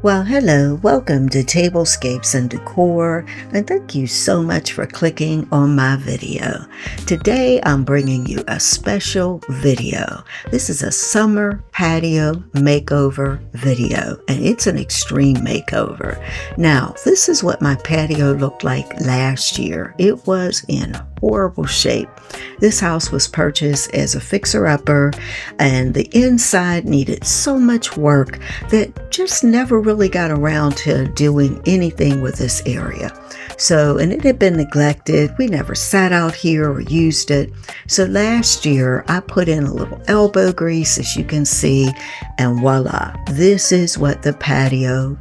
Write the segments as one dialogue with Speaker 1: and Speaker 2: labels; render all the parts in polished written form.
Speaker 1: Well, hello, welcome to Tablescapes and Decor, and thank you so much for clicking on my video. Today, I'm bringing you a special video. This is a summer patio makeover video, and it's an extreme makeover. Now, this is what my patio looked like last year. It was in horrible shape. This house was purchased as a fixer-upper, and the inside needed so much work that just never really got around to doing anything with this area. And it had been neglected. We never sat out here or used it. So last year I put in a little elbow grease, as you can see, and voila, this is what the patio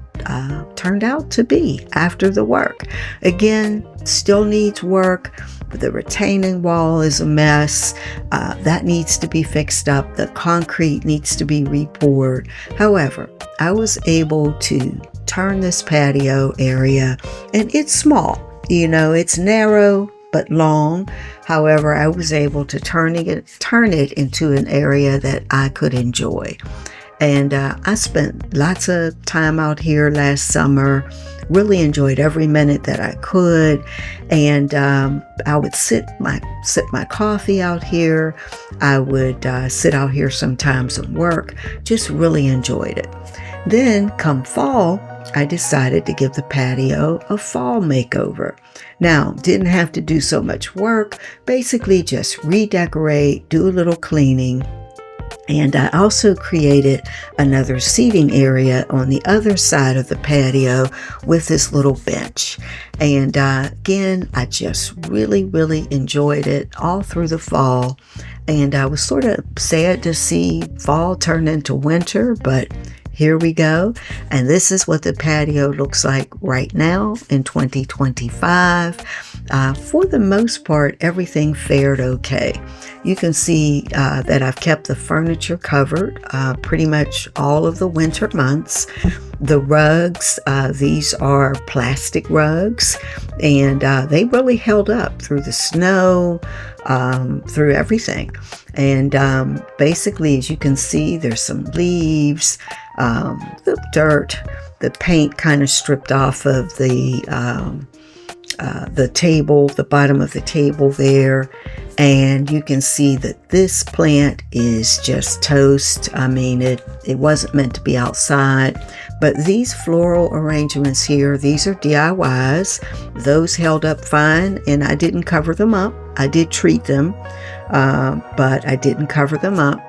Speaker 1: turned out to be after the work. Again, still needs work. The retaining wall is a mess. That needs to be fixed up. The concrete needs to be repoured. However, I was able to turn this patio area, and it's small. It's narrow but long. However, I was able to turn it into an area that I could enjoy. And I spent lots of time out here last summer. Really enjoyed every minute that I could, and I would sip my coffee out here. I would sit out here sometimes and work. Just really enjoyed it. Then come fall, I decided to give the patio a fall makeover. Now, didn't have to do so much work. Basically, just redecorate, do a little cleaning. And I also created another seating area on the other side of the patio with this little bench. And again, I just really, really enjoyed it all through the fall. And I was sort of sad to see fall turn into winter, but here we go. And this is what the patio looks like right now in 2025. For the most part, everything fared okay. You can see that I've kept the furniture covered pretty much all of the winter months. The rugs, these are plastic rugs, and they really held up through the snow, through everything. And basically, as you can see, there's some leaves, the dirt, the paint kind of stripped off of the table, the bottom of the table there. And you can see that this plant is just toast. I mean, it wasn't meant to be outside. But these floral arrangements here, these are DIYs. Those held up fine, and I didn't cover them up. I did treat them, but I didn't cover them up.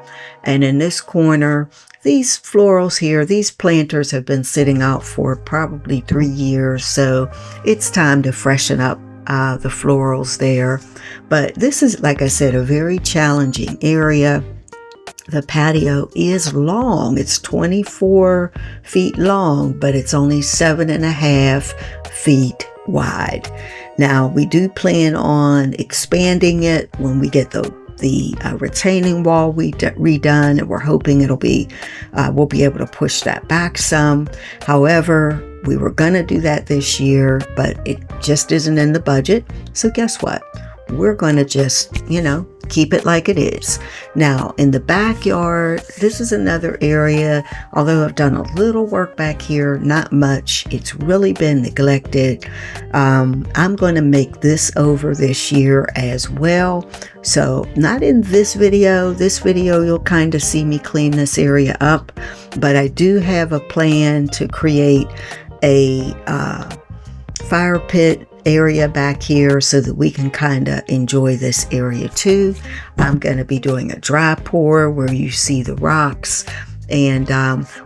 Speaker 1: And in this corner, these florals here, these planters have been sitting out for probably 3 years. So it's time to freshen up the florals there. But this is, like I said, a very challenging area. The patio is long. It's 24 feet long, but it's only 7.5 feet wide. Now, we do plan on expanding it when we get the retaining wall redone, and we're hoping it'll be we'll be able to push that back some. However, we were gonna do that this year, but it just isn't in the budget. So guess what? We're gonna just, keep it like it is. Now, in the backyard, this is another area, although I've done a little work back here, not much. It's really been neglected. I'm going to make this over this year as well. So not in this video. This video, you'll kind of see me clean this area up, but I do have a plan to create a fire pit area back here so that we can kind of enjoy this area too. I'm going to be doing a dry pour where you see the rocks, and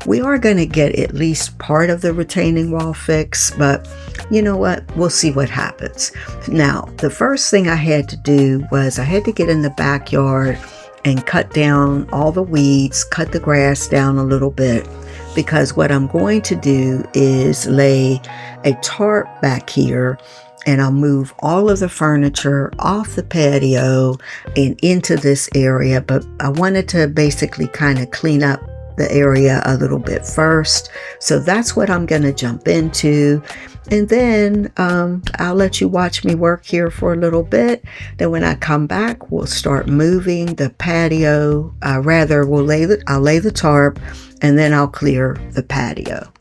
Speaker 1: we are going to get at least part of the retaining wall fixed, but you know what, we'll see what happens. Now, the first thing I had to do was I had to get in the backyard and cut down all the weeds, cut the grass down a little bit, because what I'm going to do is lay a tarp back here, and I'll move all of the furniture off the patio and into this area. But I wanted to basically kind of clean up the area a little bit first. So that's what I'm going to jump into. And then I'll let you watch me work here for a little bit. Then when I come back, we'll start moving the patio. I'll lay the tarp, and then I'll clear the patio.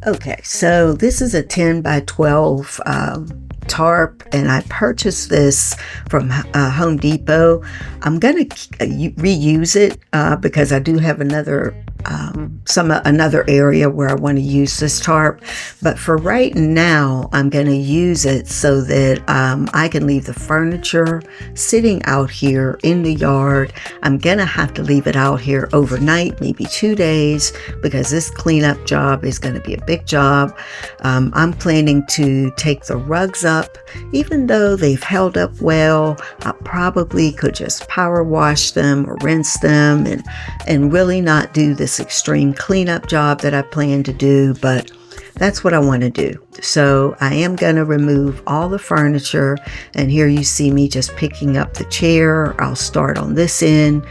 Speaker 1: Okay, so this is a 10 by 12 tarp, and I purchased this from Home Depot. I'm going to reuse it because I do have another area where I want to use this tarp. But for right now, I'm going to use it so that I can leave the furniture sitting out here in the yard. I'm going to have to leave it out here overnight, maybe 2 days, because this cleanup job is going to be a big job. I'm planning to take the rugs up. Even though they've held up well, I probably could just power wash them or rinse them and really not do this extreme cleanup job that I plan to do, but that's what I want to do. So I am going to remove all the furniture, and here you see me just picking up the chair. I'll start on this end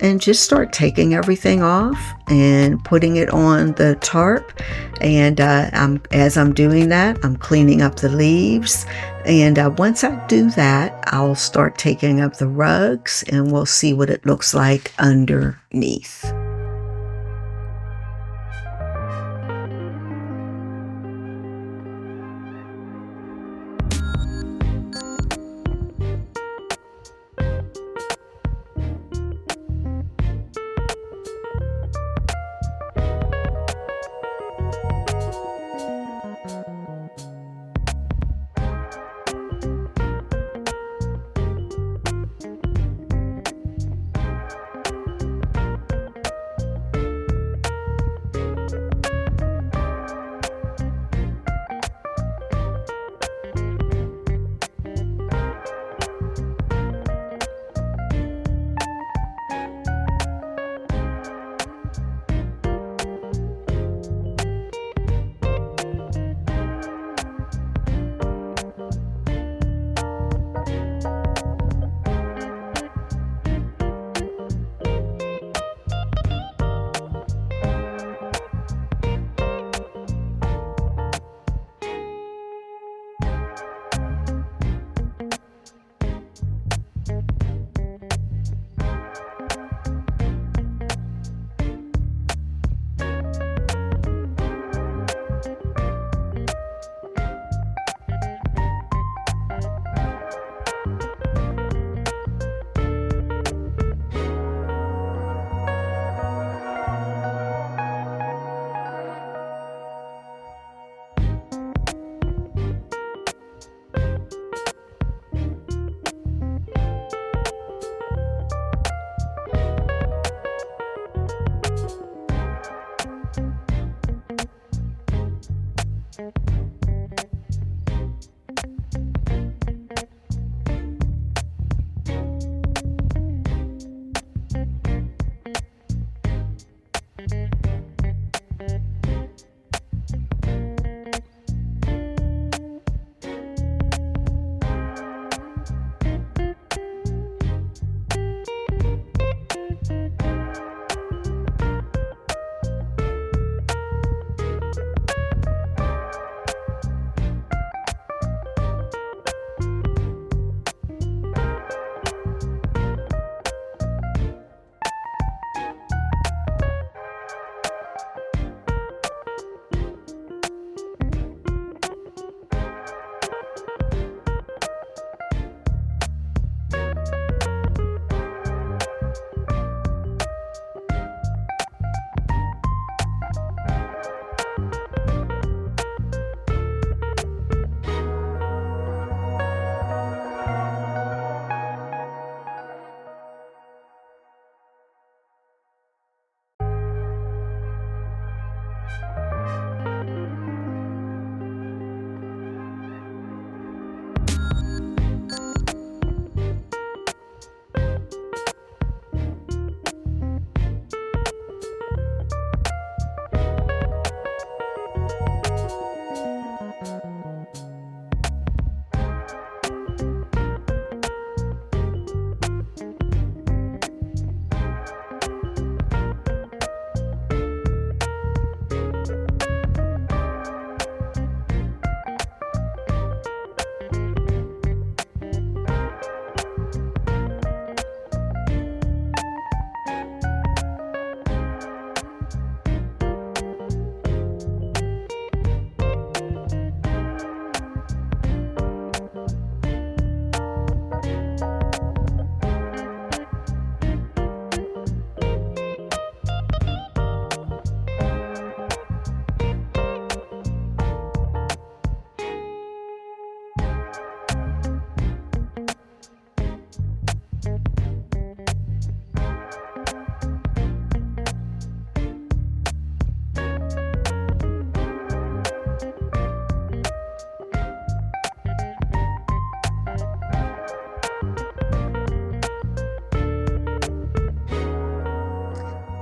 Speaker 1: and just start taking everything off and putting it on the tarp. And as I'm doing that, I'm cleaning up the leaves. And once I do that, I'll start taking up the rugs, and we'll see what it looks like underneath.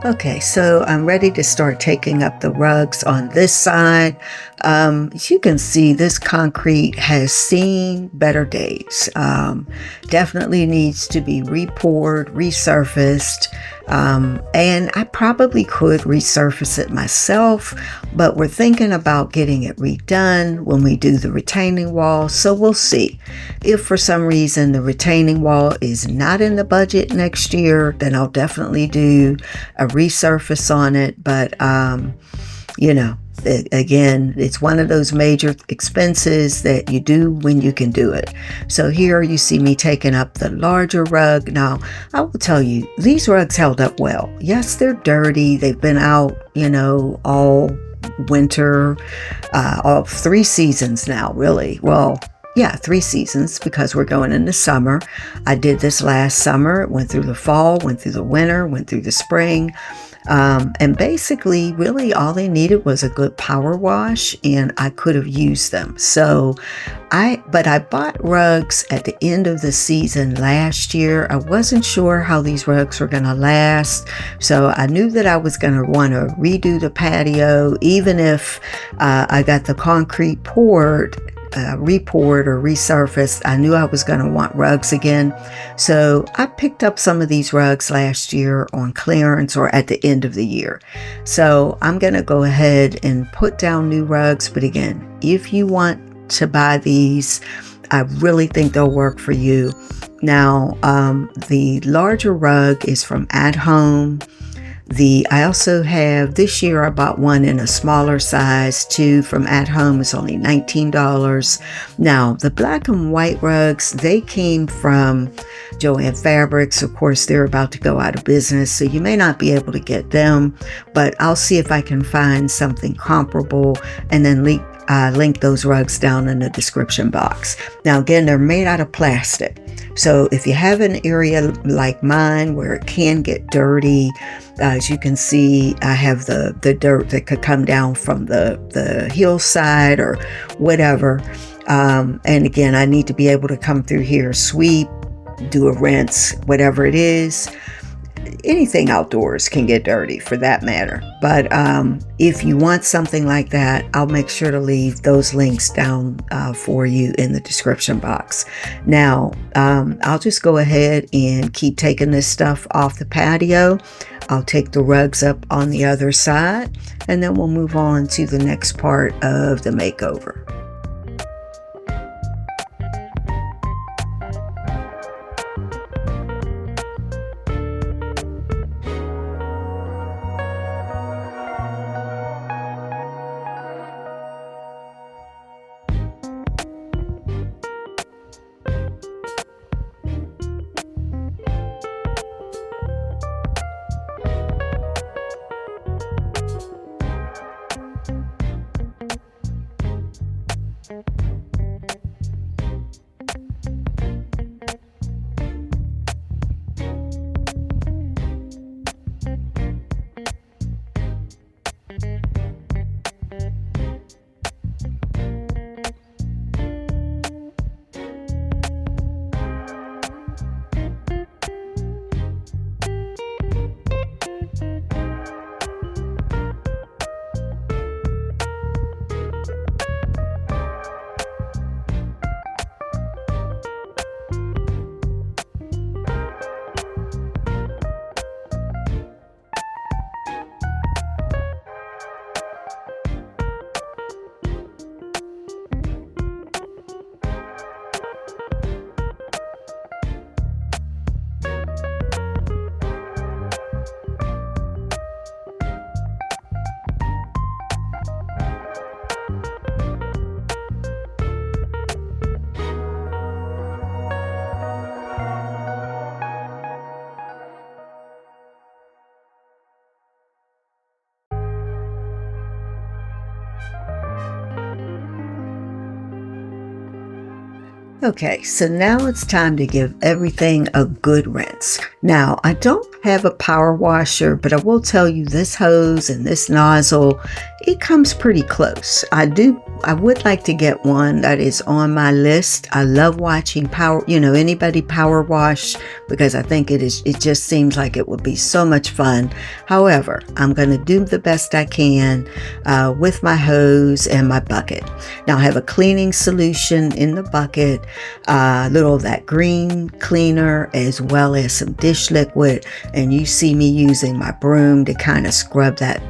Speaker 1: Okay, so I'm ready to start taking up the rugs on this side. As you can see, this concrete has seen better days. Definitely needs to be repoured, resurfaced, and I probably could resurface it myself, but we're thinking about getting it redone when we do the retaining wall, so we'll see. If for some reason the retaining wall is not in the budget next year, then I'll definitely do a resurface on it. But you know, again, it's one of those major expenses that you do when you can do it. So here you see me taking up the larger rug. Now, I will tell you, these rugs held up well. Yes, they're dirty. They've been out, all winter, all 3 seasons now, really. Well, yeah, 3 seasons because we're going into summer. I did this last summer. It went through the fall, went through the winter, went through the spring. And basically, really all they needed was a good power wash, and I could have used them. But I bought rugs at the end of the season last year. I wasn't sure how these rugs were going to last. So I knew that I was going to want to redo the patio, even if I got the concrete repoured or resurfaced. I knew I was going to want rugs again. So I picked up some of these rugs last year on clearance or at the end of the year. So I'm going to go ahead and put down new rugs. But again, if you want to buy these, I really think they'll work for you. Now, the larger rug is from At Home. I also have, this year I bought one in a smaller size too from At Home. It's only $19. Now, the black and white rugs, they came from Joann Fabrics. Of course, they're about to go out of business, so you may not be able to get them, but I'll see if I can find something comparable and then link those rugs down in the description box. Now, again, they're made out of plastic. So if you have an area like mine where it can get dirty, as you can see, I have the dirt that could come down from the hillside or whatever. And again, I need to be able to come through here, sweep, do a rinse, whatever it is. Anything outdoors can get dirty for that matter. But if you want something like that, I'll make sure to leave those links down for you in the description box. Now, I'll just go ahead and keep taking this stuff off the patio. I'll take the rugs up on the other side, and then we'll move on to the next part of the makeover. Okay, so now it's time to give everything a good rinse. Now, I don't have a power washer, but I will tell you this hose and this nozzle, it comes pretty close. I would like to get one that is on my list. I love watching anybody power wash because I think it just seems like it would be so much fun. However, I'm going to do the best I can with my hose and my bucket. Now I have a cleaning solution in the bucket, a little of that green cleaner as well as some dish liquid, and you see me using my broom to kind of scrub that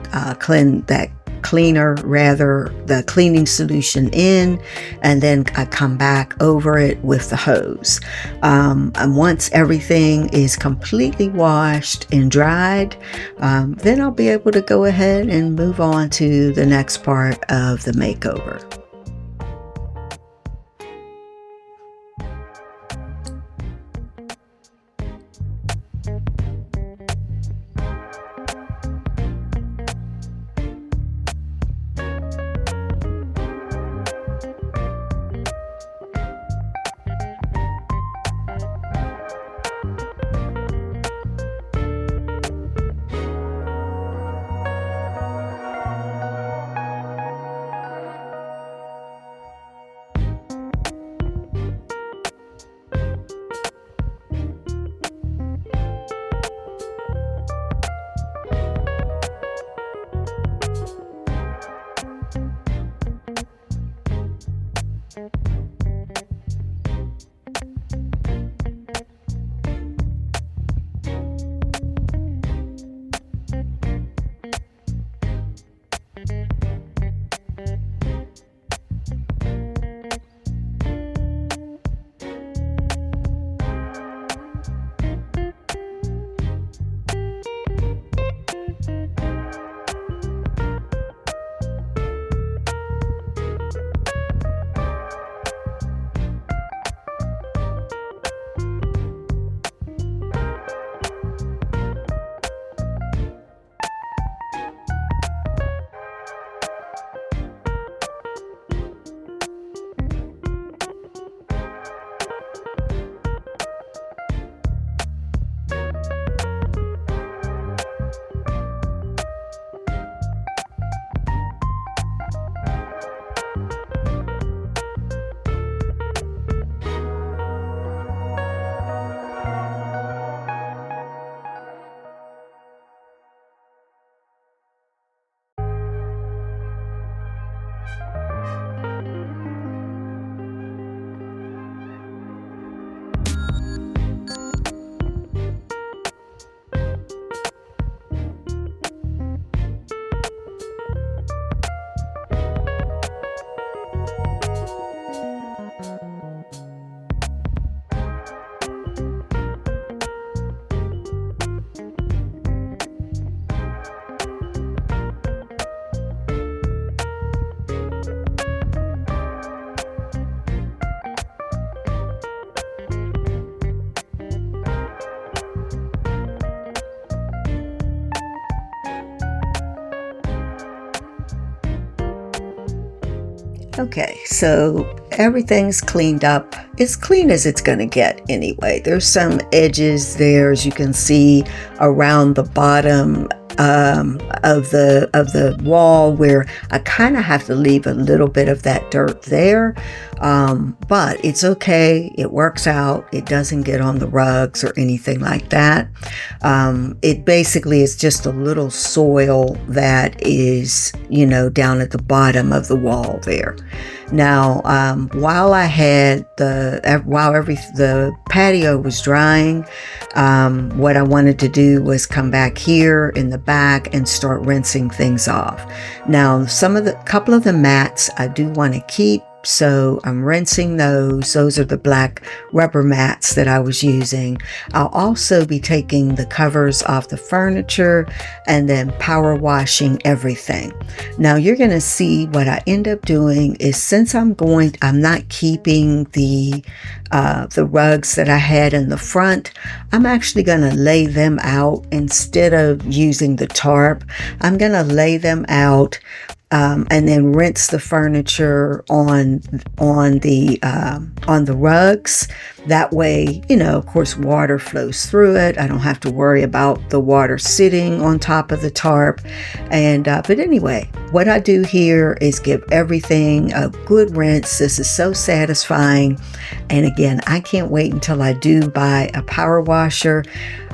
Speaker 1: the cleaning solution in, and then I come back over it with the hose. And once everything is completely washed and dried, then I'll be able to go ahead and move on to the next part of the makeover. Okay, so everything's cleaned up. As clean as it's going to get anyway. There's some edges there, as you can see, around the bottom of the wall where I kind of have to leave a little bit of that dirt there, but it's okay. It works out. It doesn't get on the rugs or anything like that. It basically is just a little soil that is, down at the bottom of the wall there. Now, while the patio was drying, what I wanted to do was come back here in the back and start rinsing things off. Now, couple of the mats I do want to keep, so I'm rinsing those. Those are the black rubber mats that I was using. I'll also be taking the covers off the furniture and then power washing everything. Now you're going to see what I end up doing is, since I'm not keeping the rugs that I had in the front, I'm actually going to lay them out instead of using the tarp. I'm going to lay them out and then rinse the furniture on the rugs. That way, of course, water flows through it. I don't have to worry about the water sitting on top of the tarp. And but anyway, what I do here is give everything a good rinse. This is so satisfying. And again, I can't wait until I do buy a power washer.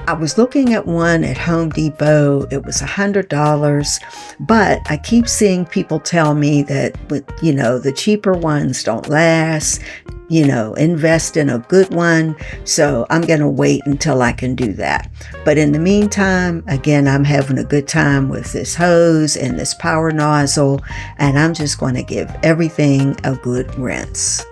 Speaker 1: I was looking at one at Home Depot. It was $100, but I keep seeing people tell me that the cheaper ones don't last. Invest in a good one. So I'm going to wait until I can do that. But in the meantime, again, I'm having a good time with this hose and this power nozzle, and I'm just going to give everything a good rinse.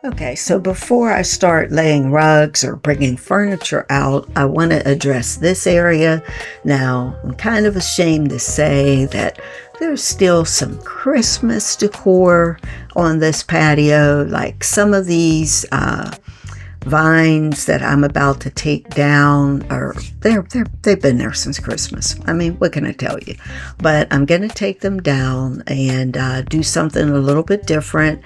Speaker 1: Okay, so before I start laying rugs or bringing furniture out, I want to address this area. Now, I'm kind of ashamed to say that there's still some Christmas decor on this patio, like some of these vines that I'm about to take down are they've been there since Christmas. I mean, what can I tell you? But I'm going to take them down and do something a little bit different.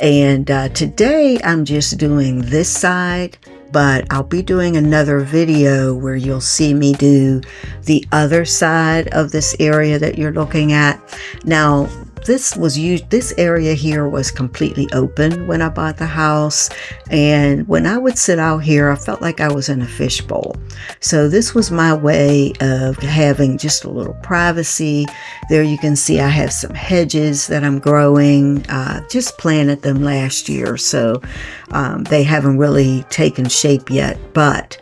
Speaker 1: And today I'm just doing this side, but I'll be doing another video where you'll see me do the other side of this area that you're looking at. Now, this area here was completely open when I bought the house, and when I would sit out here, I felt like I was in a fishbowl. So this was my way of having just a little privacy. There you can see I have some hedges that I'm growing. Just planted them last year, so they haven't really taken shape yet, but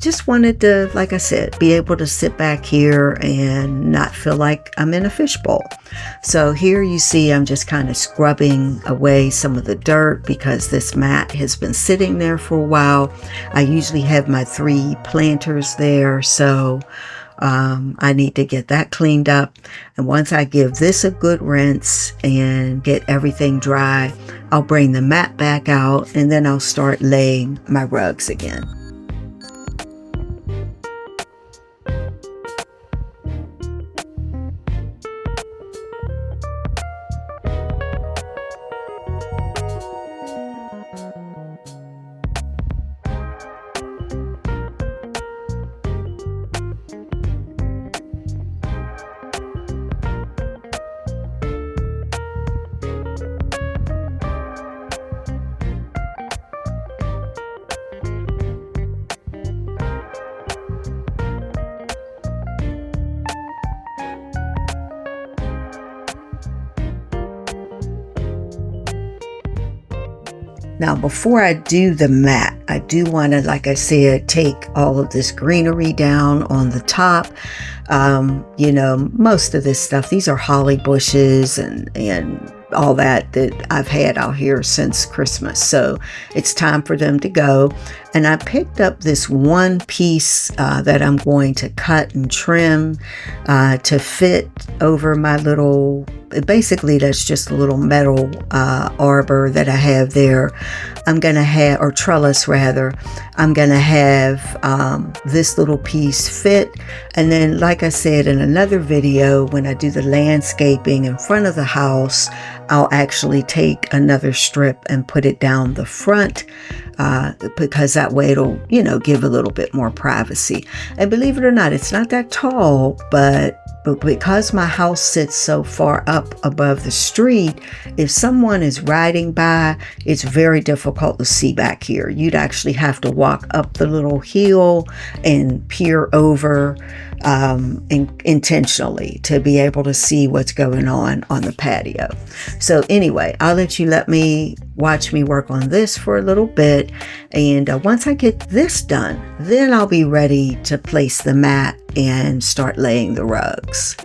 Speaker 1: just wanted to, like I said, be able to sit back here and not feel like I'm in a fishbowl. So here you see I'm just kind of scrubbing away some of the dirt because this mat has been sitting there for a while. I usually have my 3 planters there, so I need to get that cleaned up. And once I give this a good rinse and get everything dry, I'll bring the mat back out and then I'll start laying my rugs again. Now, before I do the mat, I do want to, like I said, take all of this greenery down on the top. Most of this stuff, these are holly bushes and all that I've had out here since Christmas. So it's time for them to go. And I picked up this one piece that I'm going to cut and trim to fit over my little, basically that's just a little metal arbor that I have there. I'm going to have, or trellis rather, I'm going to have this little piece fit. And then, like I said in another video, when I do the landscaping in front of the house, I'll actually take another strip and put it down the front because that way it'll, give a little bit more privacy. And believe it or not, it's not that tall, but because my house sits so far up above the street, if someone is riding by, it's very difficult to see back here. You'd actually have to walk up the little hill and peer over intentionally to be able to see what's going on the patio. So anyway, I'll let me watch me work on this for a little bit. And once I get this done, then I'll be ready to place the mat and start laying the rugs.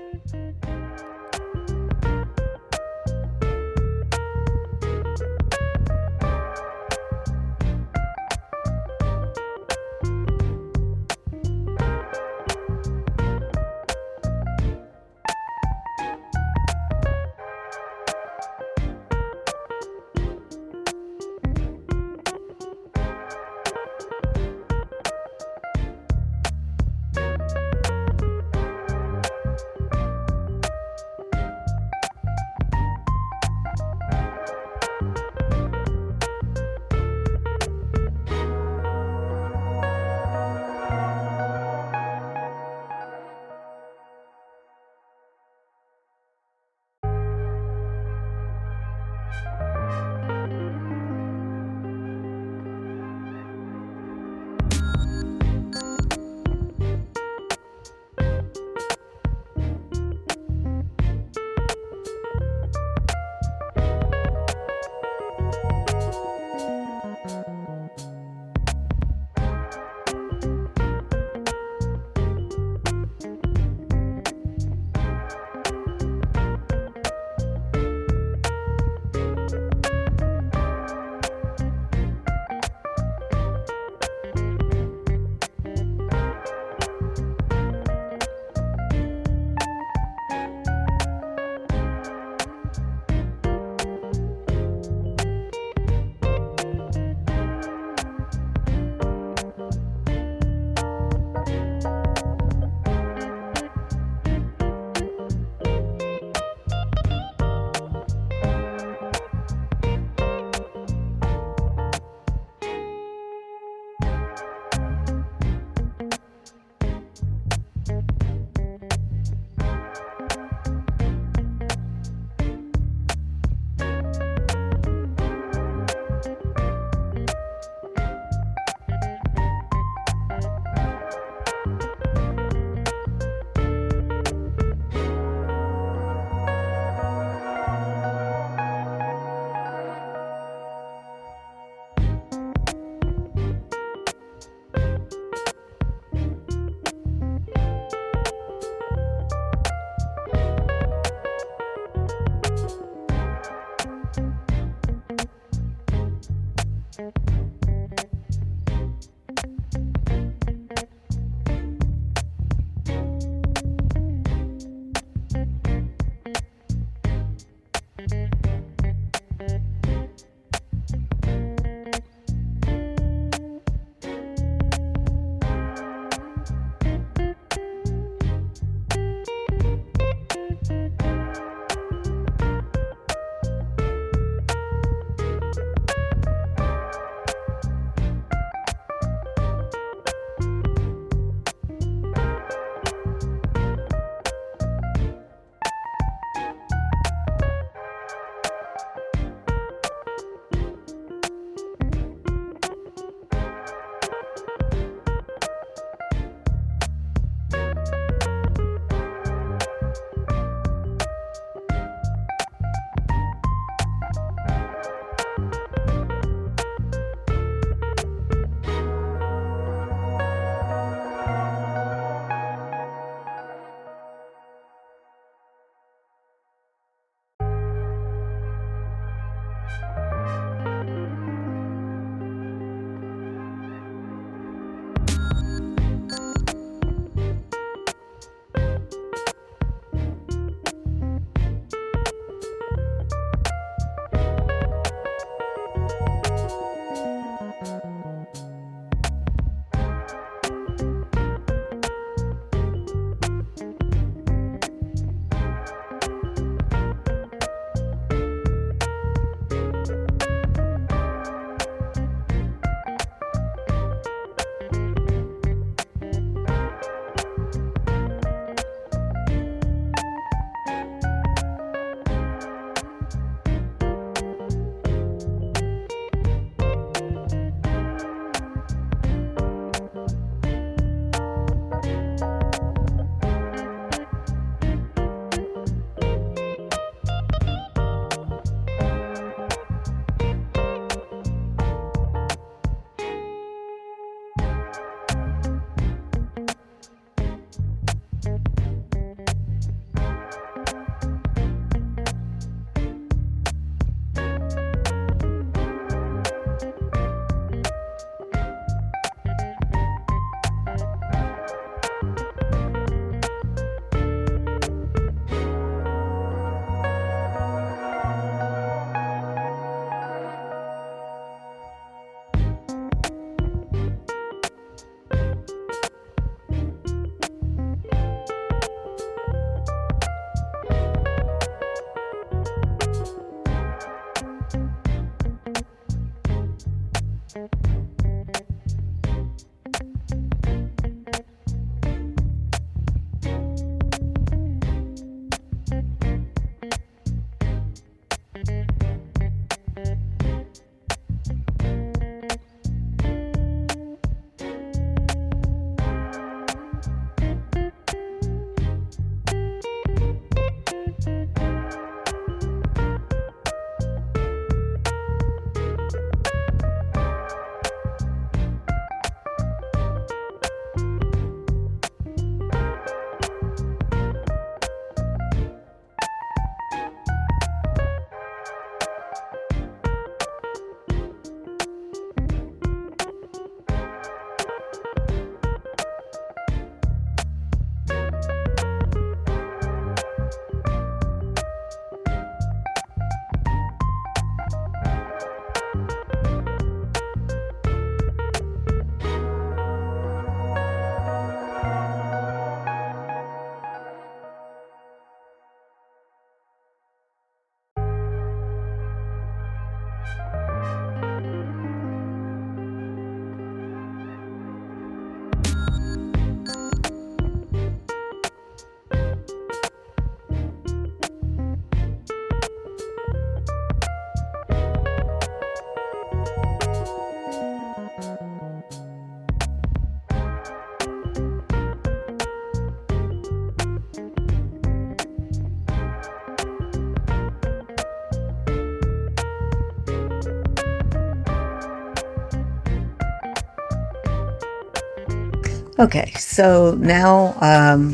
Speaker 1: Okay, so now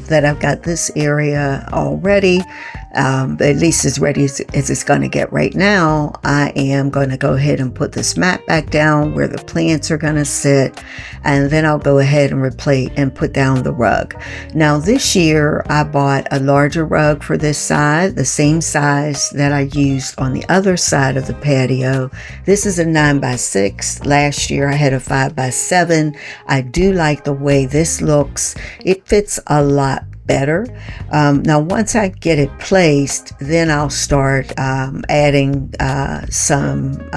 Speaker 1: that I've got this area all ready, at least as ready as it's going to get right now, I am going to go ahead and put this mat back down where the plants are going to sit, and then I'll go ahead and replace and put down the rug. Now this year I bought a larger rug for this side, the same size that I used on the other side of the patio. This is a 9x6. Last year I had a 5x7. I do like the way this looks. It fits a lot better. Now once I get it placed, then I'll start adding some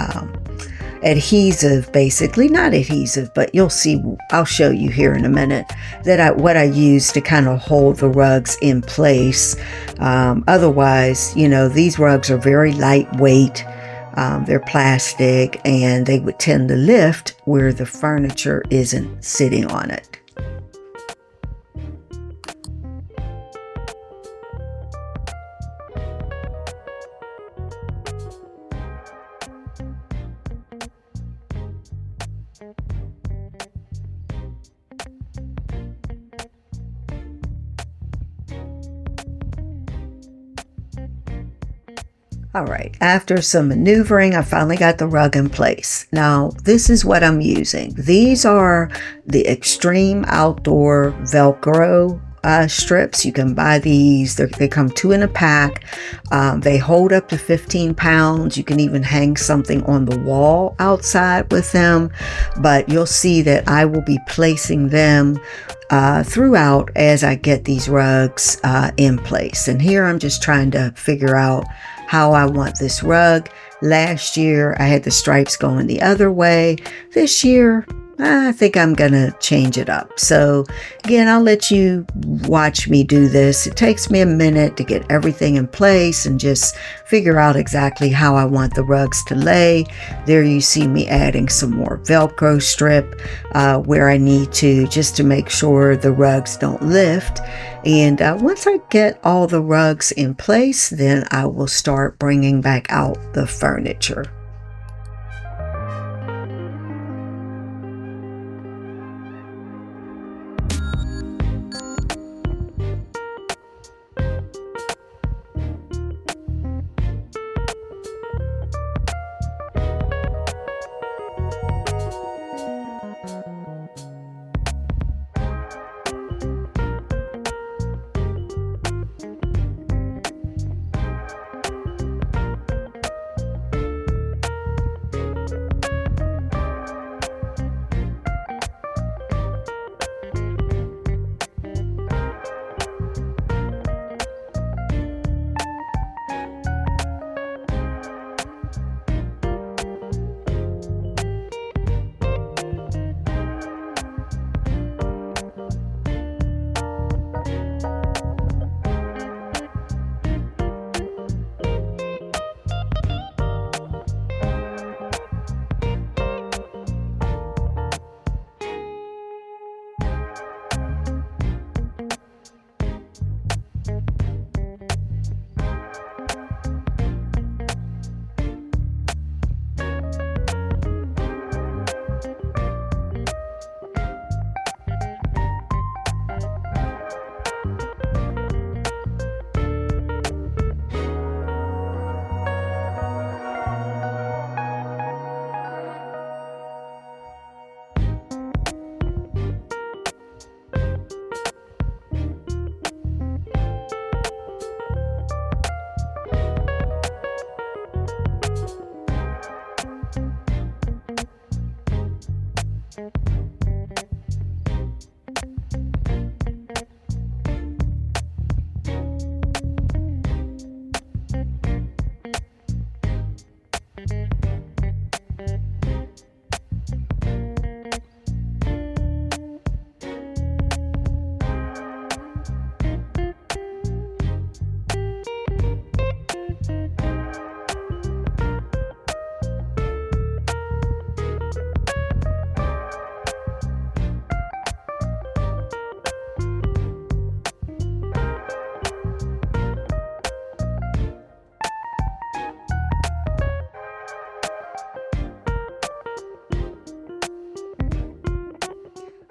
Speaker 1: adhesive, basically not adhesive, but you'll see, I'll show you here in a minute that what I use to kind of hold the rugs in place. Otherwise, you know, these rugs are very lightweight. They're plastic and they would tend to lift where the furniture isn't sitting on it. All right, after some maneuvering, I finally got the rug in place. Now, this is what I'm using. These are the Extreme Outdoor Velcro strips. You can buy these. They come 2 in a pack. They hold up to 15 pounds. You can even hang something on the wall outside with them. But you'll see that I will be placing them throughout as I get these rugs in place. And here I'm just trying to figure out how I want this rug. Last year I had the stripes going the other way. This year I think I'm gonna change it up. So again, I'll let you watch me do this. It takes me a minute to get everything in place and just figure out exactly how I want the rugs to lay. There you see me adding some more Velcro strip where I need to, just to make sure the rugs don't lift. And once I get all the rugs in place, then I will start bringing back out the furniture.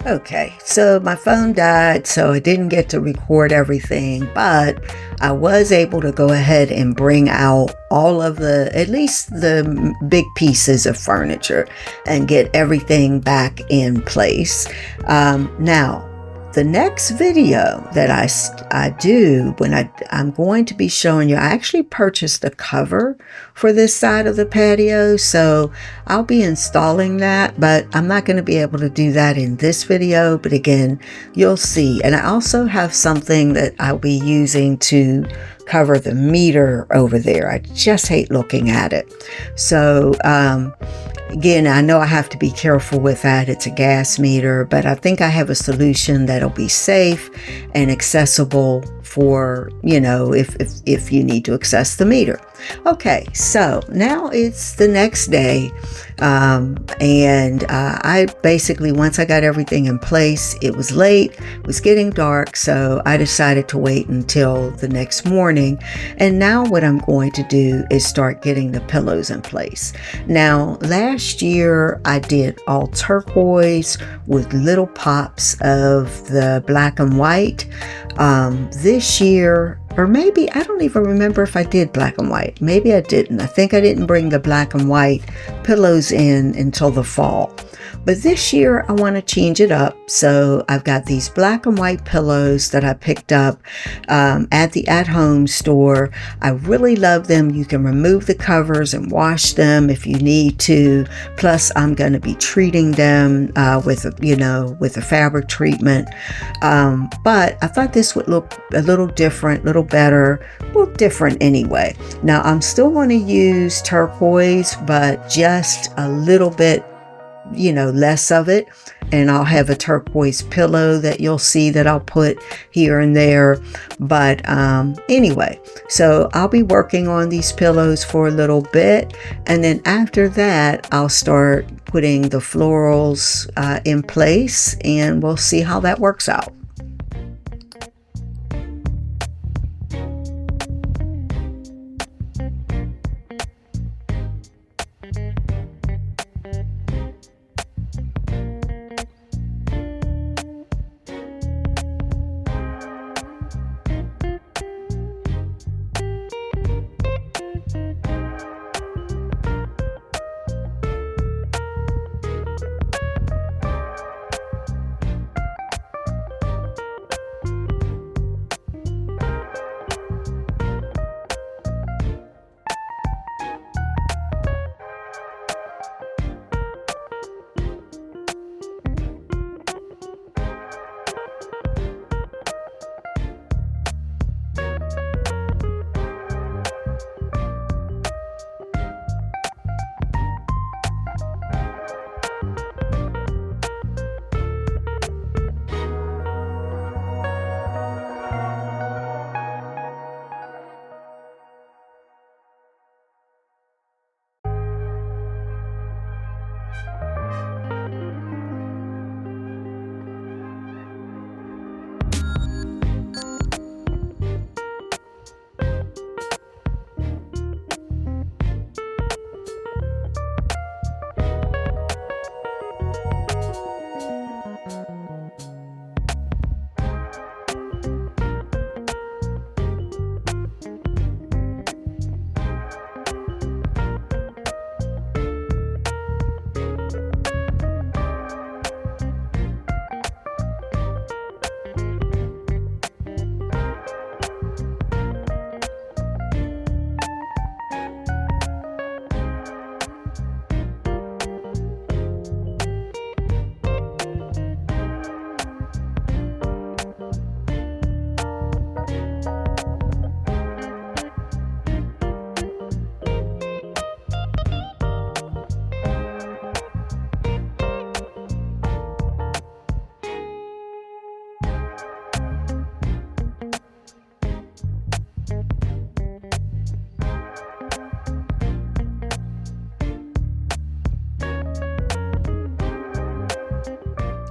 Speaker 1: Okay, so my phone died, so I didn't get to record everything, but I was able to go ahead and bring out all of at least the big pieces of furniture and get everything back in place. Now, the next video that I do when I'm going to be showing you, I actually purchased a cover for this side of the patio, so I'll be installing that, but I'm not going to be able to do that in this video, but again, you'll see. And I also have something that I'll be using to cover the meter over there. I just hate looking at it. So, again, I know I have to be careful with that. It's a gas meter, but I think I have a solution that'll be safe and accessible for, if you need to access the meter. Okay, so now it's the next day, and I basically, once I got everything in place, it was late, it was getting dark, so I decided to wait until the next morning. And now what I'm going to do is start getting the pillows in place. Now, last year I did all turquoise with little pops of the black and white. This year, or maybe, I don't even remember if I did black and white. Maybe I didn't. I think I didn't bring the black and white pillows in until the fall. But this year I want to change it up. So I've got these black and white pillows that I picked up at the at-home store. I really love them. You can remove the covers and wash them if you need to. Plus, I'm going to be treating them with a fabric treatment. But I thought this would look a little different, a little better, well, different anyway. Now, I'm still going to use turquoise, but just a little bit, less of it. And I'll have a turquoise pillow that you'll see that I'll put here and there. But anyway, so I'll be working on these pillows for a little bit. And then after that, I'll start putting the florals in place, and we'll see how that works out.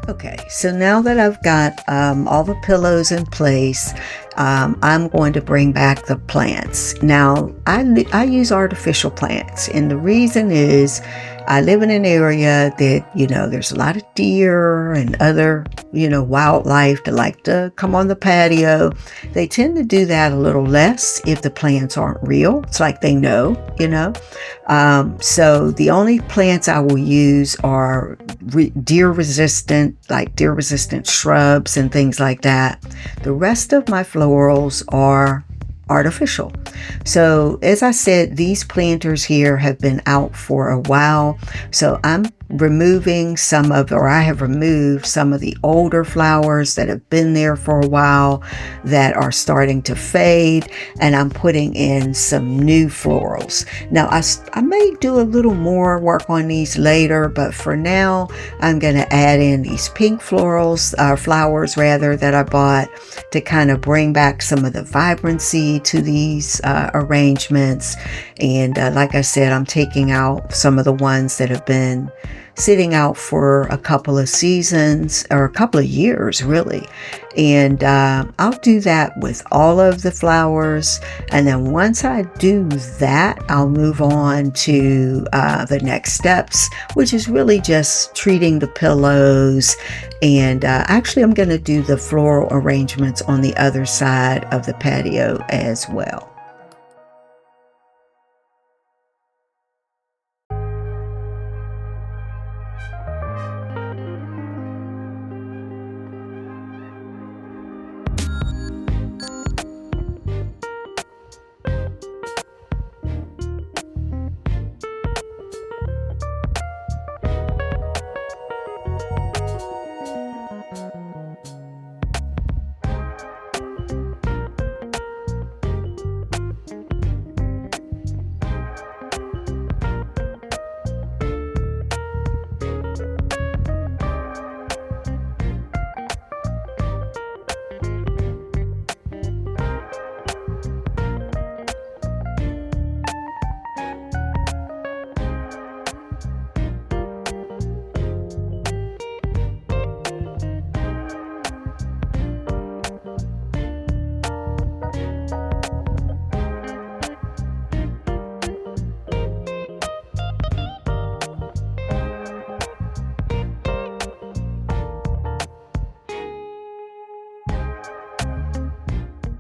Speaker 1: Okay, so now that I've got all the pillows in place, I'm going to bring back the plants. Now, I use artificial plants, and the reason is I live in an area that, there's a lot of deer and other, wildlife that like to come on the patio. They tend to do that a little less if the plants aren't real. It's like they know. So the only plants I will use are deer resistant, like deer resistant shrubs and things like that. The rest of my florals are artificial. So as I said, these planters here have been out for a while. So I have removed some of the older flowers that have been there for a while that are starting to fade, and I'm putting in some new florals. Now I may do a little more work on these later, but for now I'm going to add in these pink flowers that I bought to kind of bring back some of the vibrancy to these arrangements. And like I said, I'm taking out some of the ones that have been sitting out for a couple of seasons or a couple of years really. And I'll do that with all of the flowers. And then once I do that, I'll move on to the next steps, which is really just treating the pillows. And actually, I'm going to do the floral arrangements on the other side of the patio as well.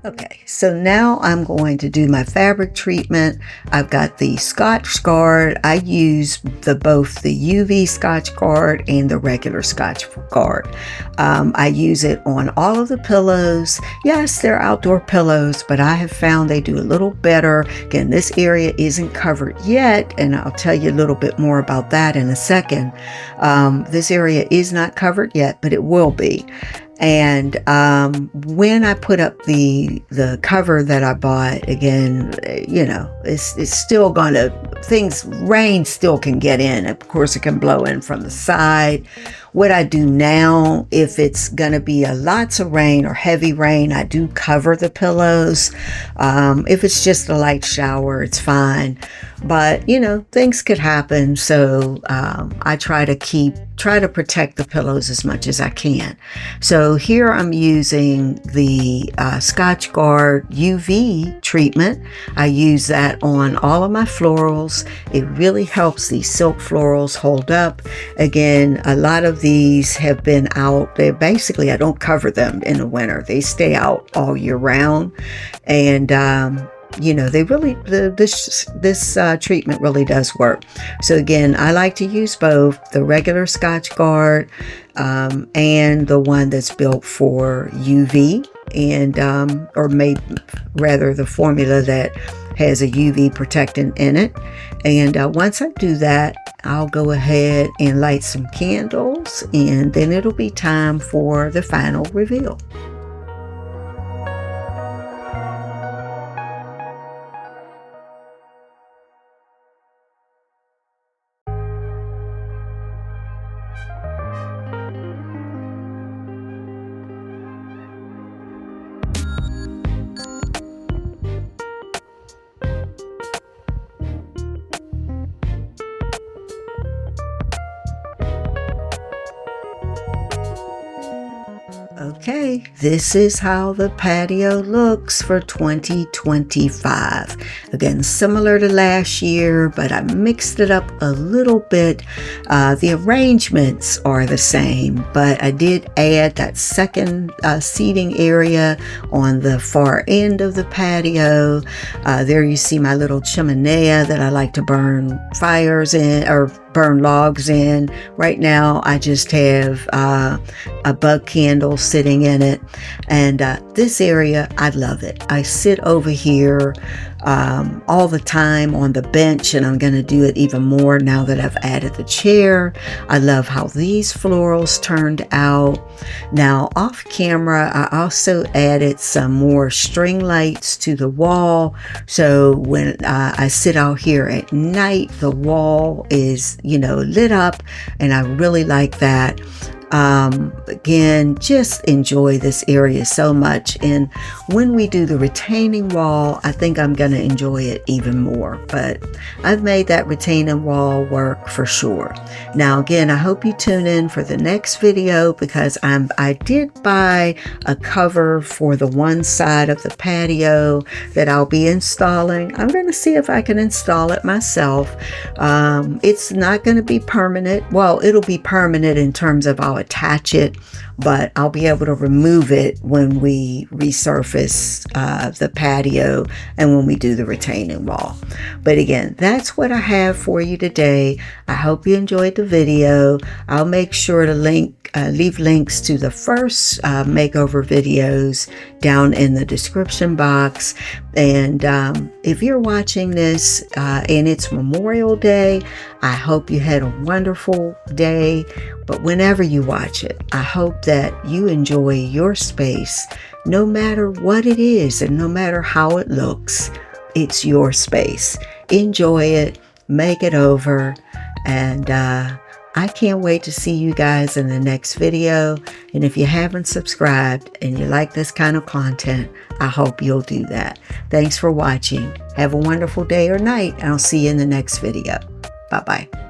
Speaker 1: Okay, so now I'm going to do my fabric treatment. I've got the Scotch Guard. I use both the UV Scotch Guard and the regular Scotch Guard. I use it on all of the pillows. Yes, they're outdoor pillows, but I have found they do a little better. Again, this area isn't covered yet, and I'll tell you a little bit more about that in a second. This area is not covered yet, but it will be. And when I put up the cover that I bought, again, it's still gonna, rain still can get in. Of course, it can blow in from the side. What I do now, if it's gonna be lots of rain or heavy rain, I do cover the pillows. If it's just a light shower, it's fine. But things could happen, so I try to protect the pillows as much as I can. So here I'm using the Scotch Guard UV treatment. I use that on all of my florals. It really helps these silk florals hold up. Again, a lot of these have been out. I don't cover them in the winter. They stay out all year round. And they really, this treatment really does work. So again, I like to use both the regular Scotch Guard and the one that's built for UV, and or maybe rather the formula that has a UV protectant in it. And once I do that, I'll go ahead and light some candles, and then it'll be time for the final reveal. Okay, this is how the patio looks for 2025. Again, similar to last year, but I mixed it up a little bit. The arrangements are the same, but I did add that second seating area on the far end of the patio. There you see my little chimenea that I like to burn fires in, or burn logs in. Right now I just have a bug candle sitting in it, and this area, I love it. I sit over here all the time on the bench, and I'm going to do it even more now that I've added the chair. I love how these florals turned out. Now off camera, I also added some more string lights to the wall, so when I sit out here at night, the wall is, lit up, and I really like that. Again, just enjoy this area so much, and when we do the retaining wall, I think I'm going to enjoy it even more, but I've made that retaining wall work for sure. Now again, I hope you tune in for the next video, because I did buy a cover for the one side of the patio that I'll be installing. I'm going to see if I can install it myself. It's not going to be permanent. Well, it'll be permanent in terms of I'll attach it, but I'll be able to remove it when we resurface the patio and when we do the retaining wall. But again, that's what I have for you today. I hope you enjoyed the video. I'll make sure to leave links to the first makeover videos down in the description box. And if you're watching this and it's Memorial Day, I hope you had a wonderful day. But whenever you watch it, I hope that you enjoy your space, no matter what it is and no matter how it looks. It's your space. Enjoy it, make it over, and I can't wait to see you guys in the next video. And if you haven't subscribed and you like this kind of content, I hope you'll do that. Thanks for watching. Have a wonderful day or night, and I'll see you in the next video. Bye-bye.